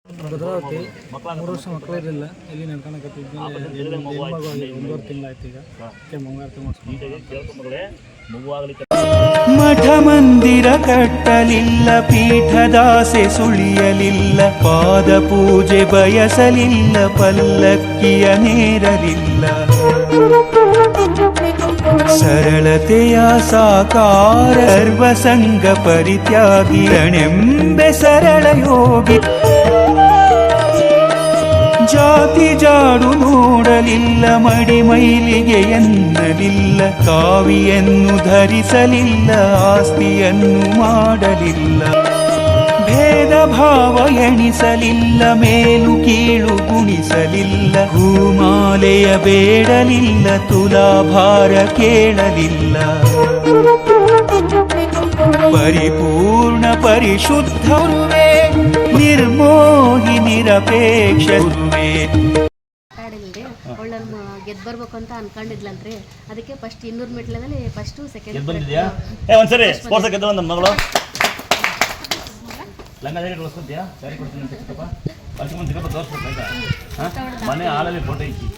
ಭದ್ರಾವತಿ 3 ವರ್ಷ ಮಕ್ಕಳು ಇರಲಿಲ್ಲ ಇಲ್ಲಿ ನಡ್ಕೊಳಕತ್ತಿದ್ಮೇಲೆ ಮಗು 1.5 ತಿಂಗಳಾಯ್ತು. ಈಗ ಮಂಗಳಾರತಿ ಮಠ ಮಂದಿರ ಕಟ್ಟಲಿಲ್ಲ, ಪೀಠದಾಸೆ ಸುಳಿಯಲಿಲ್ಲ, ಪಾದ ಪೂಜೆ ಬಯಸಲಿಲ್ಲ, ಪಲ್ಲಕ್ಕಿಯ ನೇರಲಿಲ್ಲ. ಸರಳತೆಯ ಸಾಕಾರ ಸರ್ವಸಂಗ ಪರಿತ್ಯಾಗಿ ರಣೆಂಬೆ ಸರಳ ಯೋಗಿ. ಜಾತಿ ಜಾಡು ನೋಡಲಿಲ್ಲ, ಮಡಿ ಮೈಲಿಗೆ ಎನ್ನಲಿಲ್ಲ, ಕಾವಿಯನ್ನು ಧರಿಸಲಿಲ್ಲ, ಆಸ್ತಿಯನ್ನು ಮಾಡಲಿಲ್ಲ. ಭೇದ ಭಾವ ಎಣಿಸಲಿಲ್ಲ, ಮೇಲು ಕೀಳು ಗುಣಿಸಲಿಲ್ಲ, ಹೂಮಾಲೆಯ ಬೇಡಲಿಲ್ಲ, ತುಲಾಭಾರ ಕೇಳಲಿಲ್ಲ. ಪರಿಪೂರ್ಣ ಪರಿಶುದ್ಧ ಗುರುವೇ, ನಿರ್ಮೋಹಿ ನಿರಪೇಕ್ಷ ಗುರುವೇ. ಒಳ್ಳೆ ಗೆದ್ದು ಬರ್ಬೇಕು ಅಂತ ಅನ್ಕೊಂಡಿದ್ಲಂತ್ರಿ. ಅದಕ್ಕೆ ಫಸ್ಟ್ 200 ಮೆಟ್ಲದಲ್ಲಿ ಫಸ್ಟ್ ಸೆಕೆಂಡ್ ಒಂದ್ಸರಿ ಸ್ಪೋರ್ಟ್ಸ್ ಗೆದ್ದು ನಮ್ಮ ಮಗಳು ಲಂಗ ಉಳಿಸ್ಕೊತೀಯಾ? ಸರಿ ಕೊಡ್ತೀನಿ ಅಂತ ಚಿಕ್ಕಪ್ಪ, ಅಷ್ಟು ಮುಂದೆ ಚಿಕ್ಕಪ್ಪ ತೋರಿಸ್ಬೇಕು. ಮನೆ ಹಾಲಲ್ಲಿ ಫೋಟೋ ಇಕ್ಕಿ.